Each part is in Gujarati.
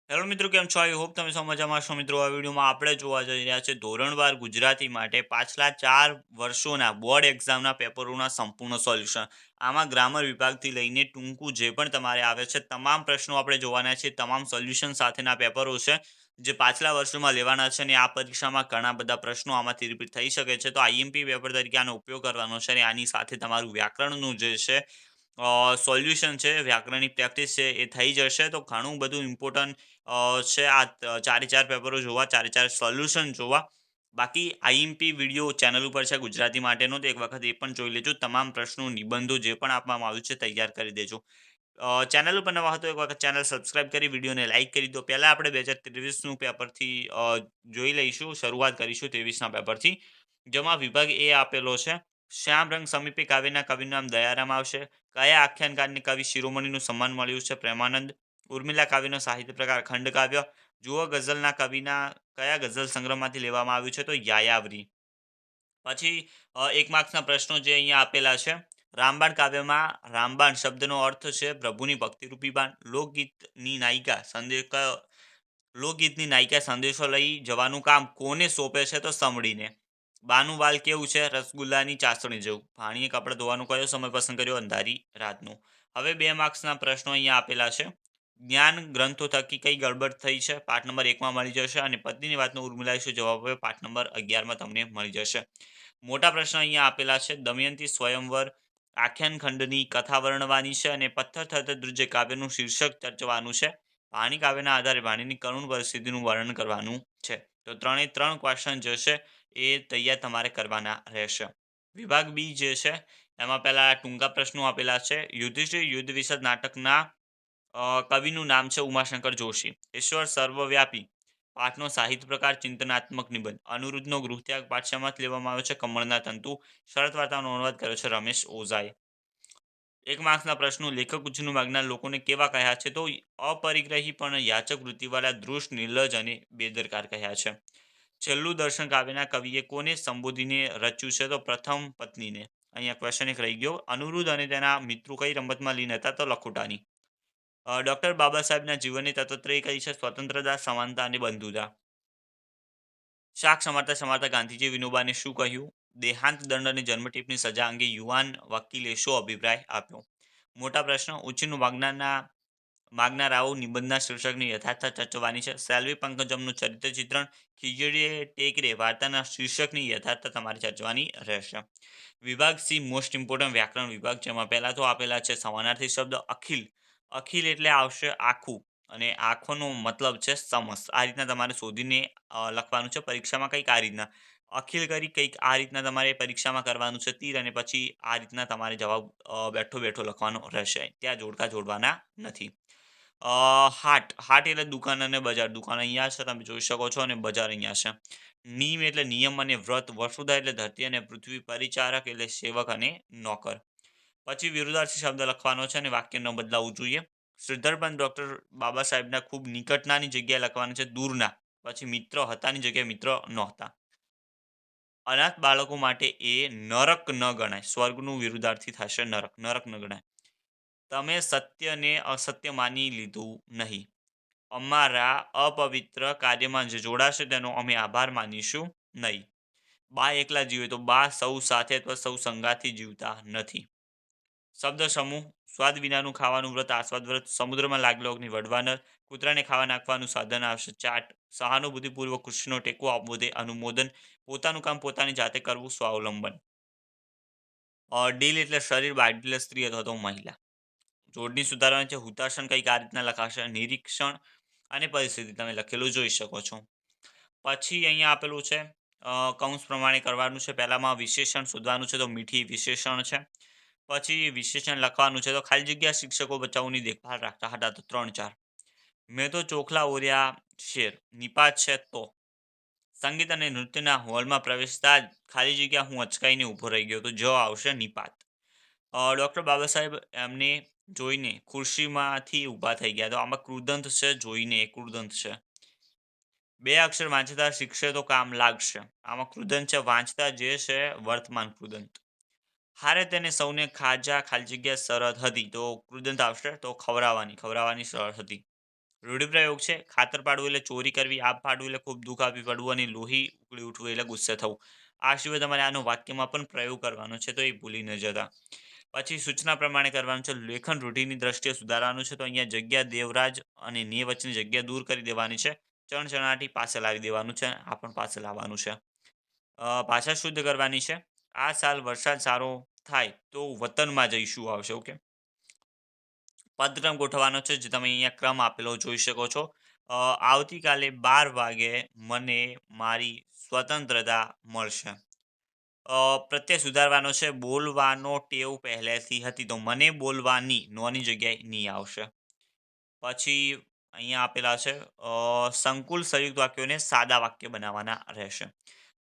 હેલો મિત્રો, કેમ છો? આઈ હોપ તમે સૌ મજામાં છો. મિત્રો, આ વિડીયોમાં આપણે જોવા જઈ રહ્યા છે ધોરણ 12 ગુજરાતી માટે પાછલા 4 વર્ષોના બોર્ડ એક્ઝામના પેપરોના સંપૂર્ણ સોલ્યુશન. આમાં ગ્રામર વિભાગથી લઈને ટૂંકું જે પણ તમારે આવે છે તમામ પ્રશ્નો આપણે જોવાના છે. તમામ સોલ્યુશન સાથેના પેપરો છે જે પાછલા વર્ષોમાં લેવાના છે, અને આ પરીક્ષામાં ઘણા બધા પ્રશ્નો આમાંથી રિપીટ થઈ શકે છે. તો આઈએમપી પેપર તરીકે આનો ઉપયોગ કરવાનો છે, અને આની સાથે તમારું વ્યાકરણનું જે છે સોલ્યુશન છે, વ્યાકરણની પ્રેક્ટિસ છે, એ થઈ જશે. તો ઘણું બધું ઇમ્પોર્ટન્ટ છે આ ચારે ચાર પેપરો જોવા, ચારે ચાર સોલ્યુશન જોવા. બાકી આઈએમપી વિડીયો ચેનલ ઉપર છે ગુજરાતી માટેનો, તો એક વખત એ પણ જોઈ લેજો. તમામ પ્રશ્નો, નિબંધો જે પણ આપવામાં આવ્યું છે તૈયાર કરી દેજો. ચેનલ ઉપર નવા હતો એક વખત ચેનલ સબસ્ક્રાઇબ કરી વિડીયોને લાઇક કરી દો. પહેલાં આપણે 2023નું પેપરથી જોઈ લઈશું, શરૂઆત કરીશું 23ના પેપરથી, જેમાં વિભાગ એ આપેલો છે. શ્યામ રંગ સમીપે કાવ્યના કવિનું નામ દયારામ આવશે. કયા આખ્યાનકારને કવિ શિરોમણીનું સન્માન મળ્યું છે? પ્રેમાનંદ. ઉર્મિલા કાવ્યનો સાહિત્ય પ્રકાર ખંડકાવ્ય. જુઓ ગઝલના કવિના કયા ગઝલ સંગ્રહમાંથી લેવામાં આવ્યું છે? તો યાયાવરી. પછી 1 માર્ક્સના પ્રશ્નો જે અહીંયા આપેલા છે. રામબાણ કાવ્યમાં રામબાણ શબ્દનો અર્થ છે પ્રભુની ભક્તિરૂપી બાણ. લોકગીતની નાયિકા સંદેશો લઈ જવાનું કામ કોને સોંપે છે? તો સમડીને. બાનું બાલ કેવું છે? રસગુલ્લાની ચાસણી જેવું. ભાણીએ કપડાં ધોવાનો કયો સમય પસંદ કર્યો? અંધારી રાતનો. હવે 2 માર્ક્સના પ્રશ્નો અહીંયા આપેલા છે. જ્ઞાન ગ્રંથો થકી કઈ ગડબડ થઈ છે? પાઠ નંબર 1માં મળી જશે. અને પત્નીની વાતનો ઉર્મિલાએ શું જવાબ આપ્યો? પાઠ નંબર 11માં તમને મળી જશે. મોટા પ્રશ્ન અહીંયા આપેલા છે. દમયંતી સ્વયંવર આખ્યાન ખંડની કથા વર્ણવાની છે, અને પથ્થર થતે ધ્રુજે કાવ્યનું શીર્ષક ચર્ચવાનું છે. ભાણી કાવ્યના આધારે ભાણીની કરુણ પરિસ્થિતિનું વર્ણન કરવાનું છે. તો 3 ક્વેશ્ચન જે છે એ તૈયાર તમારે કરવાના રહેશે. વિભાગ બી જે છે એમાં પહેલા ટૂંકા પ્રશ્નો આપેલા છે. યુધિષ્ઠિર યુદ્ધ વિશદ નાટકના કવિનું નામ છે ઉમાશંકર જોશી. ઈશ્વર સર્વવ્યાપી પાઠનો સાહિત્ય પ્રકાર ચિંતનાત્મક નિબંધ. અનિરુદ્ધનો ગૃહત્યાગ પાઠ શેમાંથી લેવામાં આવ્યો છે? કમળના તંતુ. શરત વાર્તાનો અનુવાદ કર્યો છે રમેશ ઓઝાએ. 1 માર્ક્સના પ્રશ્નો. લેખક ઉચ્ચનું માગનાર લોકોને કેવા કહ્યા છે? તો અપરિગ્રહી પણ યાચક વૃત્તિવાળા, દૃષ્ટ, નિર્લજ અને બેદરકાર કહ્યા છે. છેલ્લું દર્શન કાવ્યના કવિએ કોને સંબોધીને રચ્યું છે? તો પ્રથમ પત્નીને. અહીંયા ક્વેશ્ચન એક રહી ગયો. અનિરુદ્ધ અને તેના મિત્રો કઈ રમતમાં લીન હતા? તો લખોટાની. ડૉક્ટર બાબા સાહેબના જીવનની તત્વત્રય કઈ છે? સ્વતંત્રતા, સમાનતા અને બંધુતા. શાક સમારતા સમારતા ગાંધીજી વિનોબાને શું કહ્યું? દેહાંત દંડ અને જન્મટીપની સજા અંગે યુવાન વકીલે શો અભિપ્રાય આપ્યો? મોટા પ્રશ્ન. ઉછીનું માગનારાઓ નિબંધના શીર્ષકની યથાર્થતા ચર્ચવાની છે. સેલ્વી પંકજમનું ચરિત્ર ચિત્રણ. ખીજડીએ ટેકરે વાર્તાના શીર્ષકની યથાર્થતા તમારે ચર્ચવાની રહેશે. વિભાગ સી મોસ્ટ ઇમ્પોર્ટન્ટ વ્યાકરણ વિભાગ, જેમાં પહેલા તો આપેલા છે સમાનાર્થી શબ્દ અખિલ. અખિલ એટલે આવશે આખું, અને આંખોનો મતલબ છે સમસ્ત. આ રીતના તમારે શોધીને લખવાનું છે પરીક્ષામાં. કંઈક આ રીતના અખિલ કરી કંઈક આ રીતના તમારે પરીક્ષામાં કરવાનું છે તીર, અને પછી આ રીતના તમારે જવાબ બેઠો બેઠો લખવાનો રહેશે. ત્યાં જોડકા જોડવાના નથી. હાટ હાટ એટલે દુકાન અને બજાર. દુકાન અહીંયા છે, તમે જોઈ શકો છો, અને બજાર અહીંયા છે. નિયમ એટલે નિયમ અને વ્રત. વસુધા એટલે ધરતી અને પૃથ્વી. પરિચારક એટલે સેવક અને નોકર. પછી વિરુદ્ધાર્થી શબ્દ લખવાનો છે, અને વાક્ય ન બદલાવવું જોઈએ. શ્રીધરબંધ ડૉક્ટર બાબા સાહેબના ખૂબ નિકટનાની જગ્યાએ લખવાનું છે દૂરના. પછી મિત્ર હતાની જગ્યાએ મિત્ર નહોતા. અનાથ બાળકો માટે એ નરક ન ગણાય. સ્વર્ગનું વિરુદ્ધાર્થી થશે નરક. નરક ન ગણાય. તમે સત્યને અસત્ય માની લીધું નહીં. અમારા અપવિત્ર કાર્યમાં જે જોડાશે તેનો અમે આભાર માનીશું નહીં. બા એકલા જીવે તો બા સૌ સાથે અથવા સૌ સંગાથી જીવતા નથી. શબ્દ સમૂહ. સ્વાદ વિનાનું ખાવાનું વ્રત આસ્વાદ વ્રત. સમુદ્રમાં લાગેલો અગ્નિ વઢવાનર. કૂતરાને ખાવા નાખવાનું સાધન આવશે ચાટ. સહાનુભૂતિપૂર્વક કૃષિનો ટેકો આપવો તે અનુમોદન. પોતાનું કામ પોતાની જાતે કરવું સ્વાવલંબન. ડીલ એટલે શરીર. બાળ એટલે સ્ત્રી અથવા તો મહિલા. જોડણી સુધારવાની છે. હુતાસન કંઈક આ રીતના લખાશે. નિરીક્ષણ અને પરિસ્થિતિ તમે લખેલું જોઈ શકો છો. પછી અહીંયા આપેલું છે કૌંસ પ્રમાણે કરવાનું છે. પહેલામાં વિશેષણ શોધવાનું છે, તો મીઠી વિશેષણ છે. પછી વિશેષણ લખવાનું છે, તો ખાલી જગ્યા. શિક્ષકો બચ્ચાઓની દેખભાળ રાખતા હતા, તો 3-4. મેં તો ચોખલા ઓર્યા શેર. નિપાત છે તો. સંગીત અને નૃત્યના હોલમાં પ્રવેશતા જ ખાલી જગ્યા હું અચકાઈને ઊભો રહી ગયો, તો જ આવશે નિપાત. ડૉક્ટર બાબા સાહેબ એમને જોઈને ખુરશીમાંથી ઊભા થઈ ગયા, તો આમાં કૃદંત છે. જોઈને એ કૃદંત છે. 2 અક્ષર વાંચતા શીખશે તો કામ લાગશે. આમાં કૃદંત છે. વાંચતા જે છે વર્તમાન કૃદંત. હારે તેને સૌને ખાજા ખાલી જગ્યા શરત હતી, તો કૃદંત આવશે. તો ખવડાવવાની. ખવડાવવાની શરત હતી. રૂઢિપ્રયોગ છે ખાતર પાડવું એટલે ચોરી કરવી, આપ પાડવું એટલે ખૂબ દુઃખ આપી પડવું અને લોહી ઉકળી ઉઠવું એટલે ગુસ્સે થવું. આ સિવાય તમારે આનો વાક્યમાં પણ પ્રયોગ કરવાનો છે તો એ ભૂલી ન જતા. પછી સૂચના પ્રમાણે કરવાનું છે. લેખન રૂઢિની દ્રષ્ટિએ સુધારવાનું છે તો અહીંયા જગ્યા દેવરાજ અને ને વચ્ચેની જગ્યા દૂર કરી દેવાની છે. ચણચણાટી પાસે લાવી દેવાનું છે. આ પણ પાસે લાવવાનું છે. ભાષા શુદ્ધ કરવાની છે. આ સાલ વરસાદ સારો થાય તો વતનમાં જઈશું આવશે. ઓકે. પદક્રમ ગોઠવવાનો છે જે તમે અહીંયા ક્રમ આપેલો જોઈ શકો છો. આવતીકાલે 12 વાગે મને મારી સ્વતંત્રતા મળશે. પ્રત્યય સુધારવાનો છે. બોલવાનો ટેવ પહેલેથી હતી તો મને બોલવાની નોની જગ્યાએ ની આવશે. પછી અહીંયા આપેલા છે સંકુલ સંયુક્ત વાક્યોને સાદા વાક્ય બનાવવાના રહેશે.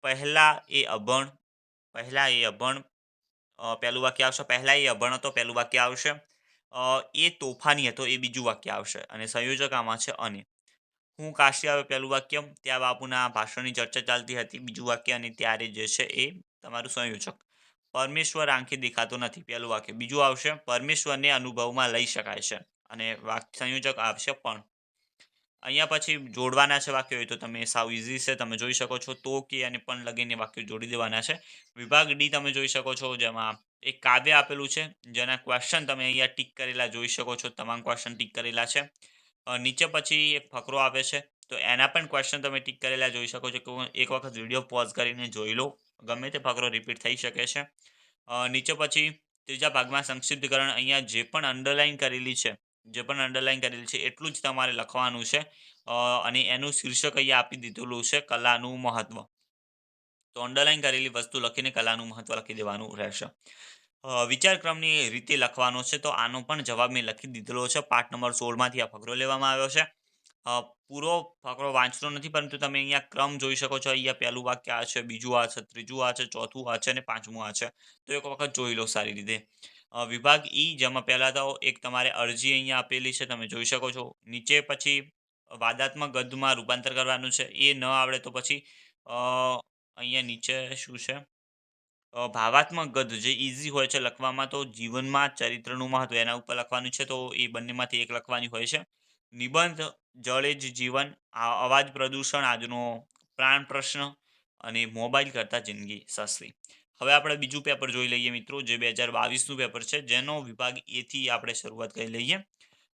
પહેલા એ અભણ પહેલા એ અભણ પહેલું વાક્ય આવશે. પહેલા એ અભણ હતો પહેલું વાક્ય આવશે. એ તોફાની હતો એ બીજું વાક્ય આવશે અને સંયોજક આમાં છે અને. હું કાશી આવે પહેલું વાક્ય. ત્યાં બાપુના ભાષણની ચર્ચા ચાલતી હતી બીજું વાક્ય અને ત્યારે જે છે એ તમારું સંયોજક. પરમેશ્વર આંખે દેખાતો નથી પહેલું વાક્ય. બીજું આવશે પરમેશ્વરને અનુભવમાં લઈ શકાય છે અને સંયોજક આવશે પણ. અહીંયા પછી જોડવાના છે વાક્યો તો તમે સાવ ઇઝી છે તમે જોઈ શકો છો. તો કે અને પણ લગીને વાક્યો જોડી દેવાના છે. વિભાગ ડી તમે જોઈ શકો છો જેમાં એક કાવ્ય આપેલું છે જેના ક્વેશ્ચન તમે અહીંયા ટીક કરેલા જોઈ શકો છો. તમામ ક્વેશ્ચન ટીક કરેલા છે. નીચે પછી એક ફકરો આવે છે તો એના પણ ક્વેશ્ચન તમે ટીક કરેલા જોઈ શકો છો. કે એક વખત વિડીયો પોઝ કરીને જોઈ લો. ગમે તે ફકરો રિપીટ થઈ શકે છે. નીચે પછી ત્રીજા ભાગમાં સંક્ષિપ્તકરણ અહીંયા જે પણ અંડરલાઈન કરેલી છે એટલું જ તમારે લખવાનું છે. અને એનું શીર્ષક અહીંયા આપી દીધેલું છે કલાનું મહત્વ. તો અંડરલાઈન કરેલી વસ્તુ લખીને કલાનું મહત્વ લખી દેવાનું રહેશે. વિચારક્રમની રીતે લખવાનો છે તો આનો પણ જવાબ મેં લખી દીધેલો છે. પાઠ નંબર 16માંથી આ ફકરો લેવામાં આવ્યો છે. પૂરો ફકરો વાંચતો નથી પરંતુ તમે અહીંયા ક્રમ જોઈ શકો છો. અહીંયા પહેલું વાક્ય આ છે, બીજું આ છે, ત્રીજું આ છે, ચોથું આ છે અને પાંચમું આ છે. તો એક વખત જોઈ લો સારી રીતે. વિભાગ ઈ જેમાં પહેલા તો એક તમારે અરજી અહીંયા આપેલી છે તમે જોઈ શકો છો. નીચે પછી વાદાત્મક ગદ્યમાં રૂપાંતર કરવાનું છે. એ ન આવડે તો પછી અહીંયા નીચે શું છે ભાવાત્મક ગદ્ય જે ઇઝી હોય છે લખવામાં તો જીવનમાં ચરિત્રનું મહત્વ એના ઉપર લખવાનું છે તો એ બંનેમાંથી એક લખવાની હોય છે. નિબંધ જળ જ જીવન, અવાજ પ્રદૂષણ આજનો પ્રાણ પ્રશ્ન અને મોબાઈલ કરતાં જિંદગી સસ્તી. હવે આપણે બીજું પેપર જોઈ લઈએ મિત્રો જે 2022નું પેપર છે જેનો વિભાગ એથી આપણે શરૂઆત કરી લઈએ.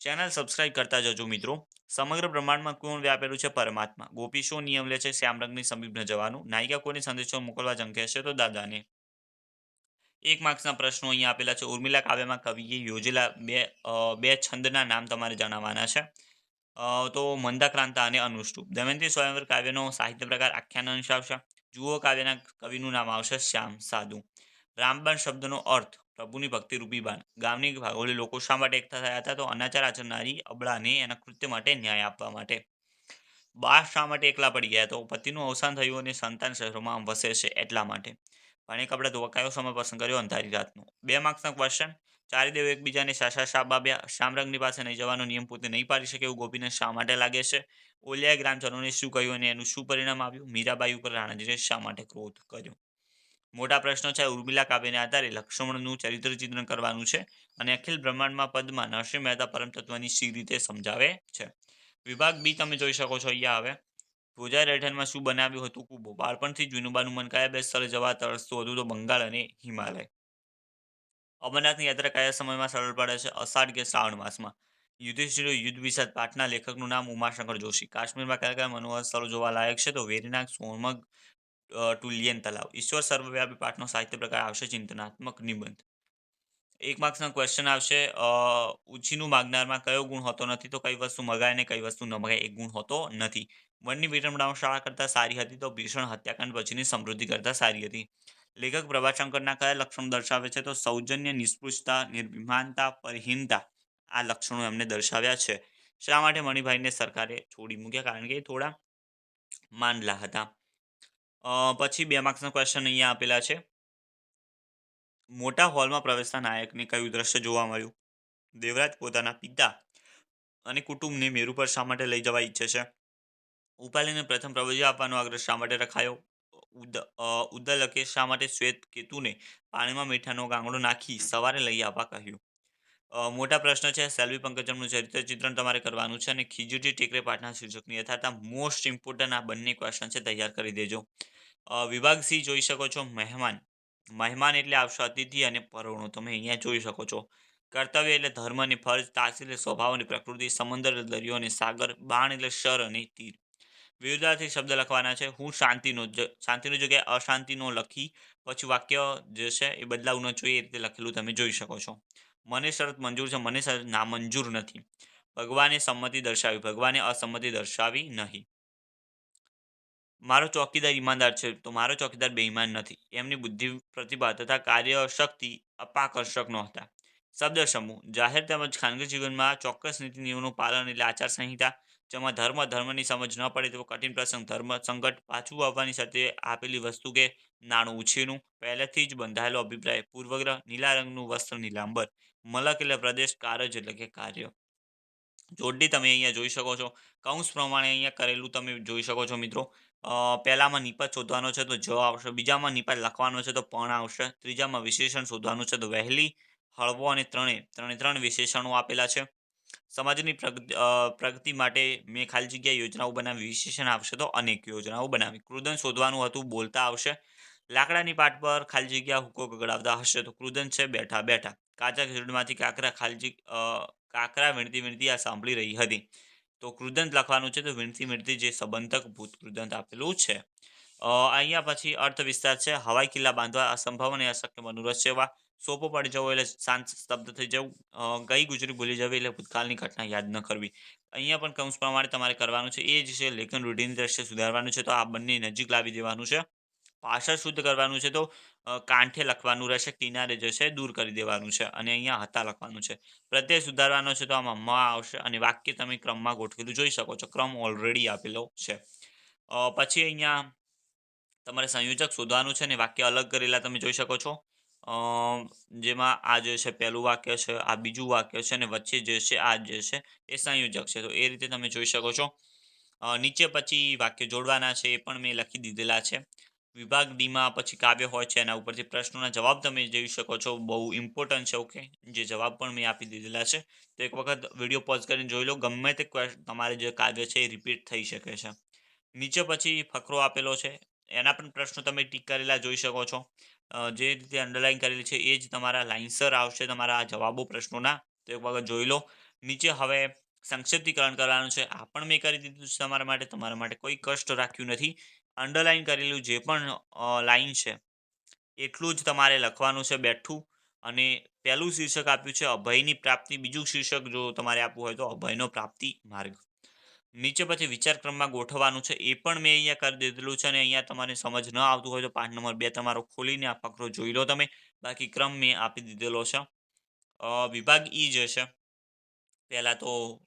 ચેનલ સબસ્ક્રાઇબ કરતા જજો મિત્રો. સમગ્ર બ્રહ્માંડમાં કોણ વ્યાપેલું છે? પરમાત્મા. ગોપી શો નિયમ લે છે? શ્યામ રંગની સમીપને જવાનું. નાયિકા કોને સંદેશો મોકલવા ઝંખે છે? તો દાદાને. 1 માર્ક્સના પ્રશ્નો અહીંયા આપેલા છે. ઉર્મિલા કાવ્યમાં કવિએ યોજેલા બે છંદના નામ તમારે જણાવવાના છે. તો મંદાક્રાંતા અને અનુષ્ટુપ. દમયંતી સ્વયંવર કાવ્યનો સાહિત્ય પ્રકાર આખ્યાન અંશ આવશે. જુઓ કાવ્યના કવિનું નામ આવશે શ્યામ સાધુ. રામબાણ શબ્દનો અર્થ પ્રભુની ભક્તિરૂપી બાણ. ગામની ભાગોળી લોકો શા માટે એકઠા થયા હતા? તો અનાચાર આચરનારી અબળાને એના કૃત્ય માટે ન્યાય આપવા માટે. બા શા માટે એકલા પડી ગયા? તો પતિનું અવસાન થયું અને સંતાન શહેરોમાં વસે છે એટલા માટે. પાણી કપડા ધોવા કયો સમય પસંદ કર્યો? અંધારી રાતનો. 2 માર્ક્સના ક્વેશ્ચન. ચારે દેવ એકબીજાને શા બાબ્યા? શ્યામ રંગની પાસે નહીં જવાનો નિયમ પોતે નહીં પાડી શકે એવું ગોપીને શા માટે લાગે છે? ઓલિયાએ ગ્રામજનોને શું કહ્યું અને એનું શું પરિણામ આવ્યું? મીરાબાઈ ઉપર રાણાજીએ શા માટે ક્રોધ કર્યો? મોટા પ્રશ્નો છે. ઉર્મિલા કાવ્યને આધારે લક્ષ્મણનું ચરિત્ર ચિત્રણ કરવાનું છે અને અખિલ બ્રહ્માંડમાં પદમાં નરસિંહ મહેતા પરમ તત્વની સી રીતે સમજાવે છે. વિભાગ બી તમે જોઈ શકો છો અહીંયા આવે. ભોજા રહેઠાણમાં શું બનાવ્યું હતું? કુબો. બાળપણથી જ વિનોબાનું મન કયા બે સ્થળે જવા તરસતું હતું? તો બંગાળ અને હિમાલય. અમરનાથની યાત્રા કયા સમયમાં સરળ પડે છે? અષાઢ કે શ્રાવણ માસમાં. યુધિષ્ઠિર યુદ્ધ વિષાદ પાઠના લેખકનું નામ ઉમાશંકર જોશી. કાશ્મીરમાં કયા કયા મનોહર સ્થળો જોવા લાયક છે? તો વેરીનાગ, સોનમર્ગ, ટુલિયન તલાવ. ઈશ્વર સર્વવ્યાપી પાઠનો સાહિત્ય પ્રકાર આવશે ચિંતનાત્મક નિબંધ. 1 માર્ક્સના ક્વેશ્ચન આવશે. ઉછીનું માગનારમાં કયો ગુણ હોતો નથી? તો કઈ વસ્તુ મગાય ને કઈ વસ્તુ ન મગાય એ ગુણ હોતો નથી. વનની વિડંબનાઓ શાળા કરતાં સારી હતી? તો ભીષણ હત્યાકાંડ પછીની સમૃદ્ધિ કરતાં સારી હતી. લેખક પ્રભાશંકરના કયા લક્ષણો દર્શાવે છે? તો સૌજન્ય, નિષ્પૃષતા, નિર્ભિમાનતા, પરહીનતા આ લક્ષણો એમને દર્શાવ્યા છે. શા માટે મણિભાઈને સરકારે છોડી મૂક્યા? કારણ કે એ થોડા માંડલા હતા. પછી 2 માર્ક્સના ક્વેશ્ચન અહીંયા આપેલા છે. મોટા હોલમાં પ્રવેશતા નાયકને કયું દ્રશ્ય જોવા મળ્યું? દેવરાજ પોતાના પિતા અને કુટુંબને મેરુ પર શા માટે લઈ જવા ઈચ્છે છે? ઉપાલીને પ્રથમ પ્રવચન આપવાનો આગ્રહ શા માટે રખાયો? ઉદ્દલકે શા માટે શ્વેત કેતુને પાણીમાં મીઠાનો ગાંગડો નાખી સવારે લઈ આવવા કહ્યું? મોટા પ્રશ્ન છે. સેલ્વી પંકજમનું ચરિત્ર ચિત્રણ તમારે કરવાનું છે અને ખીજુજી ટેકરે પાઠના શીર્ષકની યથાર્થતા મોસ્ટ ઇમ્પોર્ટન્ટ આ બંને ક્વેશ્ચન છે, તૈયાર કરી દેજો. વિભાગ સી જોઈ શકો છો. મહેમાન. મહેમાન એટલે આવશે અતિથિ અને પરોણો. તમે અહીંયા જોઈ શકો છો. કર્તવ્ય એટલે ધર્મ અને ફરજ. તાસ એટલે સ્વભાવ અને પ્રકૃતિ. સમંદર એટલે દરિયો અને સાગર. બાણ એટલે શર અને તીર. વિરુદ્ધાર્થી શબ્દ લખવાના છે. હું શાંતિનો જગ્યાએ અશાંતિનો લખી પછી વાક્ય જે છે એ બદલાવું ન જોઈએ, એ રીતે લખેલું તમે જોઈ શકો છો. મને શરત મંજૂર છે, મને શરત નામંજૂર નથી. ભગવાને સંમતિ દર્શાવી, ભગવાને અસંમતિ દર્શાવી નહીં. મારો ચોકીદાર ઈમાનદાર છે, તો મારો ચોકીદાર બેઈમાન નથી. એમની બુદ્ધિ, પ્રતિભા તથા કાર્ય શક્તિ અપાકર્ષક નહોતા. શબ્દ સમૂહ. જાહેર તેમજ ખાનગી જીવનમાં ચોક્કસ નીતિ નિયમોનું પાલન એટલે આચારસંહિતા. જેમાં ધર્મની સમજ ન પડે તેવો કઠિન પ્રસંગ, ધર્મ સંકટ, પાછું આવવાની સાથે આપેલી વસ્તુ કે નાણું ઉછીનું, પહેલેથી જ બંધાયેલો અભિપ્રાય, પૂર્વગ્રહ, નીલા રંગનું વસ્ત્ર નીલાંબર, મલક એટલે પ્રદેશ, કારજ એટલે કે કાર્ય. જોડણી તમે અહીંયા જોઈ શકો છો. કૌંસ પ્રમાણે અહીંયા કરેલું તમે જોઈ શકો છો મિત્રો. પહેલામાં નિપાત શોધવાનો છે તો જ આવશે, બીજામાં નિપાત લખવાનો છે તો પણ આવશે, ત્રીજામાં વિશેષણ શોધવાનું છે તો વહેલી, હળવો અને ત્રણ વિશેષણો આપેલા છે. સમાજની પ્રગતિ માટે મેં ખાલી જગ્યા યોજનાઓ બનાવી, વિશેષણ આવશે તો અનેક યોજનાઓ બનાવી. ક્રુદન શોધવાનું હતું, બોલતા આવશે. લાકડાની પાટ પર ખાલી જગ્યા હુક્કો ગગડાવતા હશે તો ક્રુદન છે બેઠા બેઠા. કાચા ખીજડીમાંથી કાકરા વીણતી વીણતી આ સાંભળી રહી હતી. તો કૃદંત લખવાનું છે તો વીણતી વીણતી જે સંબંધક ભૂત કૃદંત આપેલું છે. અહીંયા પછી અર્થ વિસ્તાર છે. હવાઈ કિલ્લા બાંધવા અસંભવ અને અશક્ય મનોરથ સેવા. સોપો પડી જવો એટલે શાંત સ્તબ્ધ થઈ જવું. ગઈ ગુજરી ભૂલી જવી એટલે ભૂતકાળની ઘટના યાદ ન કરવી. અહીંયા પણ કૌંસ પ્રમાણે તમારે કરવાનું છે. એ જ છે લેખન રૂઢિની દ્રષ્ટિએ સુધારવાનું છે તો આ બંને નજીક લાવી દેવાનું છે. ભાષા શુદ્ધ કરવાનું છે તો કાંઠે લખવાનું રહેશે, કિનારે જશે દૂર કરી દેવાનું છે અને અહીંયા હતા લખવાનું છે. પ્રત્યય સુધારવાનો છે તો આમાં મ આવશે અને વાક્ય તમે ક્રમમાં ગોઠવેલું જોઈ શકો છો. ક્રમ ઓલરેડી આપેલો છે. પછી અહીંયા તમારે સંયોજક શોધવાનું છે અને વાક્ય અલગ કરેલા તમે જોઈ શકો છો. અ, જેમાં આ જે છે પહેલું વાક્ય છે, આ બીજું વાક્ય છે અને વચ્ચે જે છે આ જે છે એ સંયોજક છે. તો એ રીતે તમે જોઈ શકો છો. નીચે પછી વાક્ય જોડવાના છે, એ પણ મેં લખી દીધેલા છે. વિભાગ ડીમાં પછી કાવ્ય હોય છે, એના ઉપરથી પ્રશ્નોના જવાબ તમે જોઈ શકો છો. બહુ ઇમ્પોર્ટન્ટ છે. ઓકે, જે જવાબ પણ મેં આપી દીધેલા છે. તો એક વખત વિડીયો પોઝ કરીને જોઈ લો. ગમે તે તમારે જે કાવ્ય છે એ રિપીટ થઈ શકે છે. નીચે પછી ફકરો આપેલો છે, એના પણ પ્રશ્નો તમે ટીક કરેલા જોઈ શકો છો. જે રીતે અંડરલાઈન કરેલી છે એ જ તમારા લાઇનસર આવશે તમારા જવાબો પ્રશ્નોના. તો એક વખત જોઈ લો. નીચે હવે સંક્ષિપ્તીકરણ કરવાનું છે. આ પણ મેં કરી દીધું છે તમારા માટે કોઈ કષ્ટ રાખ્યું નથી. અંડરલાઈન કરેલું જે પણ લાઈન છે એટલું જ તમારે લખવાનું છે બેઠું. અને પહેલું શીર્ષક આપ્યું છે અભયની પ્રાપ્તિ, બીજું શીર્ષક જો તમારે આપવું હોય તો અભયનો પ્રાપ્તિ માર્ગ. નીચે પછી વિચાર ક્રમમાં ગોઠવવાનું છે, એ પણ મેં અહીંયા કરી દીધેલું છે. અને અહીંયા તમારે સમજ ન આવતું હોય તો પાઠ નંબર 2 તમારો ખોલીને આ ફકરો જોઈ લો તમે. બાકી ક્રમ મેં આપી દીધેલો છે. વિભાગ ઈ જે છે, પહેલા તો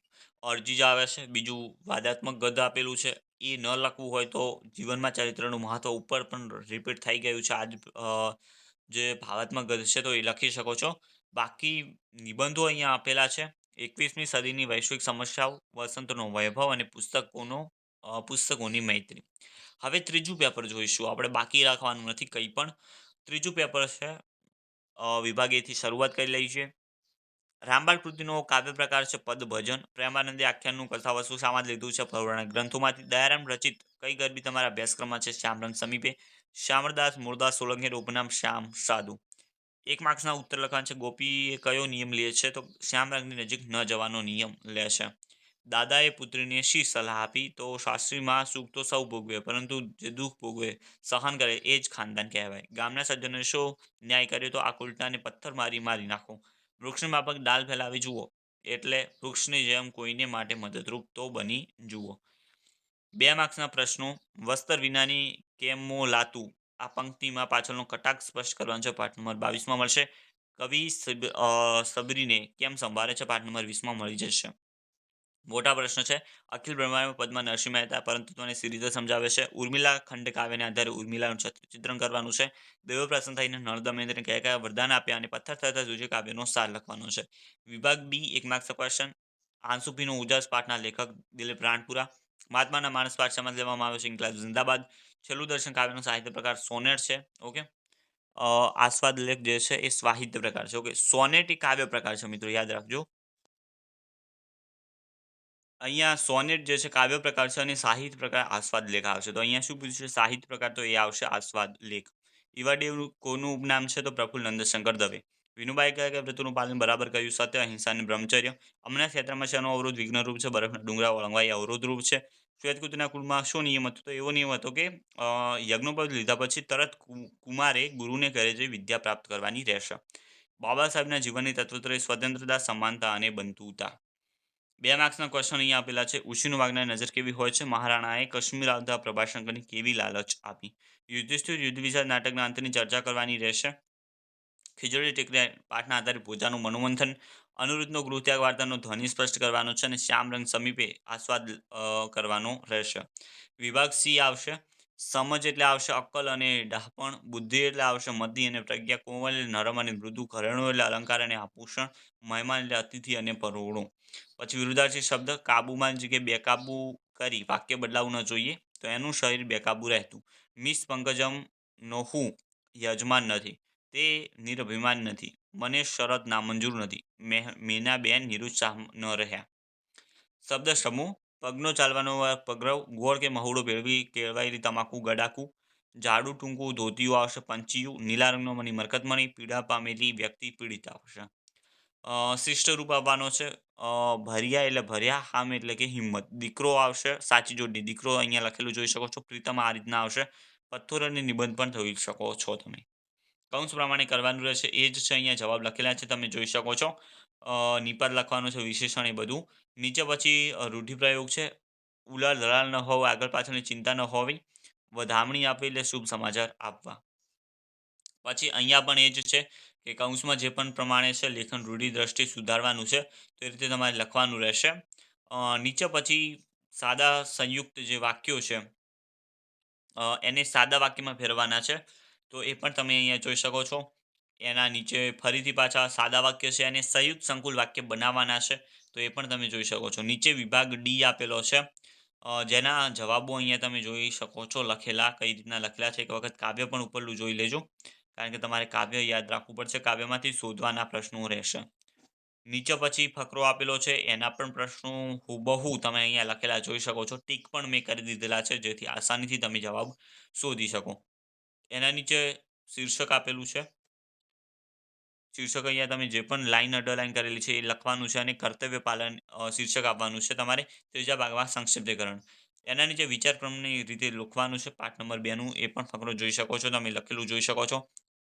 અરજી જ આવે છે, બીજું વાદાત્મક ગદ આપેલું છે. એ ન લખવું હોય તો જીવનમાં ચરિત્રનું મહત્વ ઉપર પણ રિપીટ થઈ ગયું છે. જે ભાવાત્મક ગદ છે તો એ લખી શકો છો. બાકી નિબંધો અહીંયા આપેલા છે. 21મી સદીની વૈશ્વિક સમસ્યાઓ, વસંતનો વૈભવ અને પુસ્તકોની મૈત્રી. હવે ત્રીજું પેપર જોઈશું આપણે. બાકી રાખવાનું નથી કંઈ પણ. ત્રીજું પેપર છે. વિભાગ એથી શરૂઆત કરી લઈએ છીએ. રામબાણ કૃતિનો કાવ્ય પ્રકાર છે પદ ભજન. પ્રેમાનંદે આખ્યાનનું કથાવસ્તુ શામાં લીધું છે? પૌરાણિક ગ્રંથોમાંથી. દયારામ રચિત કઈ ગરબી તમારા અભ્યાસક્રમમાં છે? શ્યામરંગ સમીપે. શ્યામરદાસ મૂળદાસ સોલંકી ઉપનામ શ્યામ સાધુ. એક માર્ક્સના ઉત્તર લખવાનું છે. ગોપીએ કયો નિયમ લે છે? તો શ્યામરંગની નજીક ન જવાનો નિયમ લે છે. દાદાએ પુત્રીને શી સલાહ આપી? તો શાસ્ત્રીમાં સુખ તો સૌ ભોગવે, પરંતુ જે દુઃખ ભોગવે, સહન કરે એ જ ખાનદાન કહેવાય. ગામના સજ્જનોએ શો ન્યાય કર્યો? તો આ ઉલટાને પથ્થર મારી મારી નાખો. વૃક્ષની માફક ડાલ ફેલાવી જુઓ, એટલે વૃક્ષની જેમ કોઈને માટે મદદરૂપ તો બની જુઓ. 2 માર્ક્સના પ્રશ્નો. વસ્ત્ર વિનાની કેમો લાતું? આ પંક્તિમાં પાછળનો કટાક્ષ સ્પષ્ટ કરવાનો છે. પાઠ નંબર 22માં મળશે. કવિ સબરીને કેમ સંભાળે છે? પાઠ નંબર 20માં મળી જશે. મોટા પ્રશ્ન છે. અખિલ બ્રહ્માંડ પદમાં નરસિંહ મહેતા પરંતુ તેને સી રીતે સમજાવે છે? ઉર્મિલા ખંડ કાવ્યને આધારે ઉર્મિલાનું ચિત્રણ કરવાનું છે. દેવો પ્રસન્ન થઈને નળ દમયંતીને કયા કયા વરદાન આપ્યા અને પથ્થર થતા સૂર્ય કાવ્યનો સાર લખવાનો છે. વિભાગ બી 1 માર્ક્સ ક્વેશ્ચન. આંસુપીનો ઉજાસ પાઠના લેખક દિલીપ રાણપુરા. મહાત્માના માણસ પાઠ સમાજ લેવામાં આવ્યો છે. ઇન્કલાબ જિંદાબાદ. છેલ્લું દર્શન કાવ્યનો સાહિત્ય પ્રકાર સોનેટ છે. ઓકે. આસ્વાદ લેખ જે છે એ સાહિત્ય પ્રકાર છે. ઓકે, સોનેટ એ કાવ્ય પ્રકાર છે મિત્રો, યાદ રાખજો. અહીંયા સોનેટ જે છે કાવ્ય પ્રકાર છે અને સાહિત્ય પ્રકાર આસ્વાદ લેખ આવશે. તો અહીંયા શું પૂછ્યું છે? સાહિત્ય પ્રકાર, તો એ આવશે આસ્વાદ લેખ. ઈવાડેવનું કોનું ઉપનામ છે? તો પ્રફુલ્લ નંદશંકર દવે. વિનુબાઈ કહે કે વ્રતોનું પાલન બરાબર કર્યું, સત્ય, અહિંસા અને બ્રહ્મચર્ય. અમના ક્ષેત્રમાં શેનો અવરોધ વિઘ્નરૂપ છે? બરફના ડુંગરા વળંગવા એ અવરોધરૂપ છે. શ્વેતકુતના કુળમાં શું નિયમ હતો? તો એવો નિયમ હતો કે યજ્ઞોપવિત લીધા પછી તરત કુમારે ગુરુને ઘરે જઈ વિદ્યા પ્રાપ્ત કરવાની રહેશે. બાબા સાહેબના જીવનની તત્વત્ર સ્વતંત્રતા, સમાનતા અને બંધુતા. 2 માર્ક્સના ક્વેશ્ચન અહીંયા આપેલા છે. ઉશીનું વાગનાની નજર કેવી હોય છે? મહારાણાએ કાશ્મીર આવતા પ્રભાશંકરની કેવી લાલચ આપી? યુધિષ્ઠિર યુદ્ધ વિષાદ નાટકના અંતની ચર્ચા કરવાની રહેશે. ખીજડી ટેકરી પાઠના આધારે પૂજાનું મનોમંથન. અનિરુદ્ધનો ગૃહત્યાગ વાર્તાનો ધ્વનિ સ્પષ્ટ કરવાનો છે અને શ્યામ રંગ સમીપે આસ્વાદ કરવાનો રહેશે. વિભાગ સી આવશે. સમજ એટલે આવશે અક્કલ અને ડહાપણ. બુદ્ધિ એટલે આવશે મતિ અને પ્રજ્ઞા. કોમલ એટલે નરમ અને મૃદુ. ઘરેણું એટલે અલંકાર અને આભૂષણ. મહેમાન એટલે અતિથિ અને પરોળું. પછી વિરુદ્ધાર્થી શબ્દ. કાબુમાં જગ્યાએ બેકાબુ કરી વાક્ય બદલાવું ન જોઈએ. તો એનું શરીર બેકાબુ રહેતું. મિસ પંકજમ નો હું યજમાન નથી. તે નિરભિમાન નથી. મને શરત નામંજૂર નથી. મેનાબેન નિરુત્સાહ ન રહ્યા. શબ્દ સમૂહ. પગનો ચાલવાનો પગરવ. ગોળ કે મહુડો ભેળવી કેળવાયેલી તમાકુ ગડાકુ. જાડું ટૂંકું ધોતિયું આવશે પંચિયું. નીલા રંગનો મની મરકતમણી. પીડા પામેલી વ્યક્તિ પીડિત આવશે. શિષ્ટ રૂપ આવવાનો છે. ભર્યા એટલે ભર્યા. હામ એટલે કે હિંમત. દીકરો આવશે સાચી જોડણી. દીકરો અહીંયા લખેલું જોઈ શકો છો. પ્રીતમ આ રીતના આવશે. પથ્થર અને નિબંધ પણ જોઈ શકો છો તમે. કૌંસ પ્રમાણે કરવાનું રહેશે. એ જ છે, અહીંયા જવાબ લખેલા છે, તમે જોઈ શકો છો. નિપાત લખવાનું છે, વિશેષણ એ બધું. નીચે પછી રૂઢિપ્રયોગ છે. ઉલાળ ધરાળ ન હોવું, આગળ પાછળની ચિંતા ન હોવી. વધામણી આપવી એટલે શુભ સમાચાર આપવા. પછી અહીંયા પણ એ જ છે કે કૌંસમાં જે પણ પ્રમાણે છે લેખન રૂઢિ દ્રષ્ટિ સુધારવાનું છે. તો એ રીતે તમારે લખવાનું રહેશે. નીચે પછી સાદા સંયુક્ત જે વાક્યો છે એને સાદા વાક્યમાં ફેરવાના છે. તો એ પણ તમે અહીંયા જોઈ શકો છો. એના નીચે ફરીથી પાછા સાદા વાક્ય છે અને સંયુક્ત સંકુલ વાક્ય બનાવવાના છે. તો એ પણ તમે જોઈ શકો છો. નીચે વિભાગ ડી આપેલો છે. જેના જવાબો અહીંયા તમે જોઈ શકો છો લખેલા. કઈ રીતના લખેલા છે એક વખત કાવ્ય પણ ઉપરલું જોઈ લેજો. કારણ કે તમારે કાવ્ય યાદ રાખવું પડશે. કાવ્યમાંથી શોધવાના પ્રશ્નો રહેશે. નીચે પછી ફકરો આપેલો છે. એના પણ પ્રશ્નો હુબહુ તમે અહીંયા લખેલા જોઈ શકો છો. ટીક પણ મેં કરી દીધેલા છે જેથી આસાનીથી તમે જવાબ શોધી શકો. એના નીચે શીર્ષક આપેલું છે. શીર્ષક અહીંયા તમે જે પણ લાઈન અંડરલાઈન કરેલી છે એ લખવાનું છે અને કર્તવ્ય પાલન શીર્ષક આપવાનું છે તમારે. ત્રીજા ભાગમાં સંક્ષિપ્તીકરણ. એના નીચે વિચાર ક્રમની રીતે લખવાનું છે. પાઠ નંબર 2 નું એ પણ ફકરો જોઈ શકો છો. તમે લખેલું જોઈ શકો છો.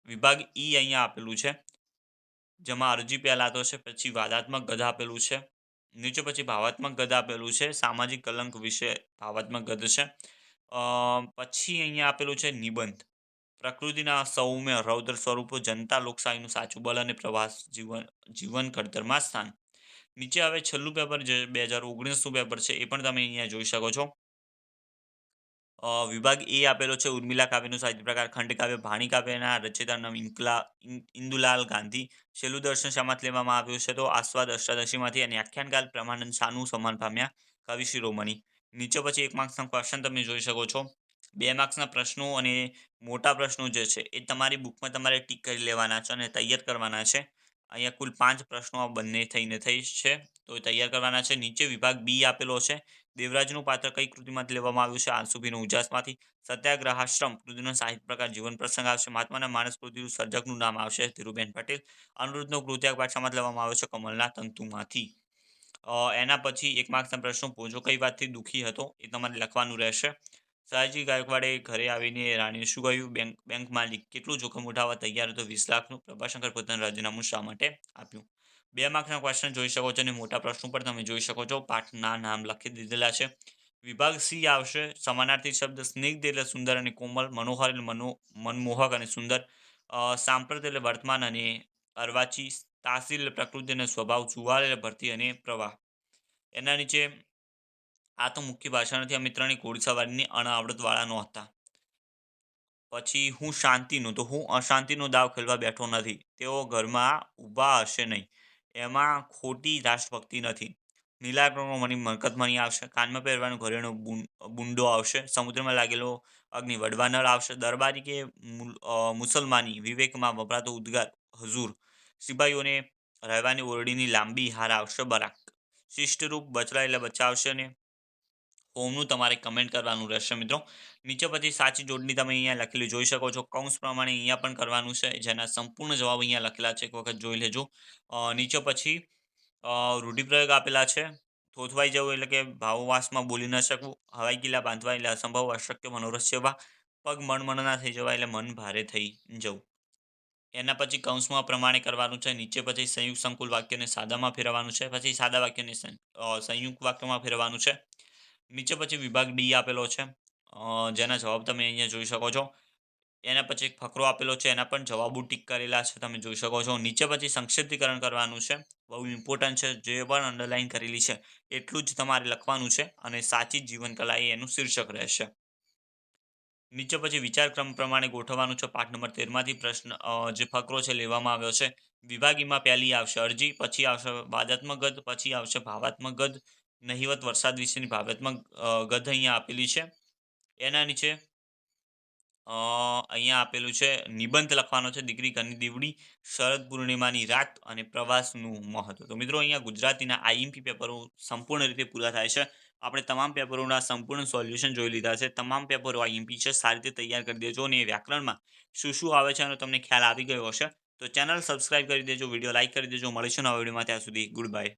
વિભાગ ઈ અહીંયા આપેલું છે. જેમાં અરજી પહેલા તો છે. પછી વાદાત્મક ગદ આપેલું છે. નીચે પછી ભાવાત્મક ગદ આપેલું છે. સામાજિક કલંક વિશે ભાવાત્મક ગદ છે. પછી અહીંયા આપેલું છે નિબંધ. પ્રકૃતિના સૌમ્ય રૌદ્ર સ્વરૂપો. જનતા લોકશાહીનું સાચું બળ અને પ્રવાસ જીવન ઘડતરમાં સ્થાન. નીચે હવે છેલ્લું પેપર જે 2019નું પેપર છે એ પણ તમે અહીંયા જોઈ શકો છો. વિભાગ એ આપેલો છે. ઉર્મિલા કાવ્યનું સાહિત્ય પ્રકાર. ખંડકાવ્ય. ભાણી કાવ્યના રચયિતા નામ ઇન્દુલાલ ગાંધી. છેલ્લું દર્શન શામાંથી લેવામાં આવ્યું છે? તો આસ્વાદ અષ્ટાદશીમાંથી. અને આખ્યાનકાલ પ્રમાનંદ શાહનું સન્માન પામ્યા કવિ શિરોમણી. નીચે પછી 1 માર્ક્સના ક્વેશ્ચન તમે જોઈ શકો છો. 2 માર્ક્સના પ્રશ્નો અને મોટા પ્રશ્નો જે છે એ તમારી બુકમાં તમારે ટીક કરી લેવાના છે અને તૈયાર કરવાના છે. અહીંયા કુલ 5 પ્રશ્નો આ બંને થઈને થઈ છે. તો એ તૈયાર કરવાના છે. નીચે વિભાગ બી આપેલો છે. દેવરાજનું પાત્ર કઈ કૃતિમાંથી લેવામાં આવ્યું છે? આંસુભીનો ઉજાસમાંથી. સત્યાગ્રહાશ્રમ કૃતિનો સાહિત્ય પ્રકાર જીવન પ્રસંગ આવશે. મહાત્માના માણસ કૃતિનું સર્જકનું નામ આવશે ધીરુબેન પટેલ. અનિરુદ્ધનો ગૃહત્યાગ પાઠશામાંથી લેવામાં આવ્યો છે? કમલના તંતુમાંથી. એના પછી 1 માર્ક્સના પ્રશ્નો. ભોજો કઈ વાતથી દુઃખી હતો? એ તમારે લખવાનું રહેશે. સયાજી ગાયકવાડે ઘરે આવીને રાણીને શું કહ્યું? બેંક માલિક કેટલું જોખમ ઉઠાવવા તૈયાર હતો? 20 લાખનું. પ્રભાશંકર પોતાનું રાજીનામું શા માટે આપ્યું? 2 માર્ક્સના ક્વેશ્ચન જોઈ શકો છો અને મોટા પ્રશ્નો પર તમે જોઈ શકો છો. પાઠના નામ લખી દીધેલા છે. વિભાગ સી આવશે. સમાનાર્થી શબ્દ. સ્નિગ્ધ એટલે સુંદર અને કોમલ. મનોહર એટલે મનમોહક અને સુંદર. સાંપ્રત એટલે વર્તમાન અને અર્વાચી. તાસીર એટલે પ્રકૃતિ અને સ્વભાવ. જુવાળ એટલે ભરતી અને પ્રવાહ. એના નીચે આ તો મુખ્ય ભાષા નથી. આ મિત્રની ઘોડીસવારીની અણઆવડતવાળા નહોતા. પછી હું શાંતિનું. તો હું અશાંતિનો દાવ ખેલવા બેઠો નથી. તેઓ ઘરમાં ઊભા હશે નહીં. એમાં ખોટી રાષ્ટ્રભક્તિ નથી. નીલા રંગનો મની મરકત મની આવશે. કાનમાં પહેરવાનું ઘરેણું બુંડો આવશે. સમુદ્રમાં લાગેલો અગ્નિ વડવા નળ આવશે. દરબારી કે મુસલમાની વિવેકમાં વપરાતો ઉદ્ગાર હજૂર. સિપાહીઓને રહેવાની ઓરડીની લાંબી હાર આવશે બરાક. શિષ્ટરૂપ બચડાયેલા બચ્ચા આવશે અને હોમનું તમારે કમેન્ટ કરવાનું રહેશે મિત્રો. નીચે પછી સાચી જોડણી તમે અહીંયા લખેલી જોઈ શકો છો. કૌંસ પ્રમાણે અહીંયા પણ કરવાનું છે, જેના સંપૂર્ણ જવાબ અહીંયા લખેલા છે, એક વખત જોઈ લેજો. નીચે પછી રૂઢિપ્રયોગ આપેલા છે. થોથવાઈ જવું એટલે કે ભાવવાસમાં બોલી ન શકવું. હવાઈ કિલ્લા બાંધવા એટલે અસંભવ અશક્ય મનોરથ સેવા. પગ મણમણના થઈ જવા એટલે મન ભારે થઈ જવું. એના પછી કૌંસમાં પ્રમાણે કરવાનું છે. નીચે પછી સંયુક્ત સંકુલ વાક્યને સાદામાં ફેરવવાનું છે. પછી સાદા વાક્યને સંયુક્ત વાક્યમાં ફેરવવાનું છે. નીચે પછી વિભાગ ડી આપેલો છે, જેના જવાબ તમે અહીંયા જોઈ શકો છો. એના પછી એક ફકરો આપેલો છે, એના પણ જવાબો ટીક કરેલા છે, તમે જોઈ શકો છો. નીચે પછી સંક્ષિપ્તીકરણ કરવાનું છે, બહુ ઇમ્પોર્ટન્ટ છે. જે પણ અંડરલાઈન કરેલી છે એટલું જ તમારે લખવાનું છે અને સાચી જીવનકલા એ એનું શીર્ષક રહેશે. નીચે પછી વિચારક્રમ પ્રમાણે ગોઠવવાનું છે. પાઠ નંબર 13 માંથી પ્રશ્ન જે ફકરો છે લેવામાં આવ્યો છે. વિભાગીમાં પહેલી આવશે અરજી, પછી આવશે વાદાત્મક ગદ, પછી આવશે ભાવાત્મક ગદ. નહિવત વરસાદ વિશેની ભાવાત્મક ગદ અહીંયા આપેલી છે. એના નીચે અહીંયા આપેલું છે નિબંધ લખવાનો છે. દીકરી ઘરની દીવડી, શરદ પૂર્ણિમાની રાત અને પ્રવાસનું મહત્વ. તો મિત્રો અહીંયા ગુજરાતીના આઈએમપી પેપરો સંપૂર્ણ રીતે પૂરા થાય છે. આપણે તમામ પેપરોના સંપૂર્ણ સોલ્યુશન જોઈ લીધા છે. તમામ પેપરો આઈએમપી છે, સારી રીતે તૈયાર કરી દેજો. અને વ્યાકરણમાં શું શું આવે છે એનો તમને ખ્યાલ આવી ગયો હશે. તો ચેનલ સબસ્ક્રાઇબ કરી દેજો, વિડીયો લાઇક કરી દેજો. મળીશું નવા વિડીયોમાં, ત્યાં સુધી ગુડ બાય.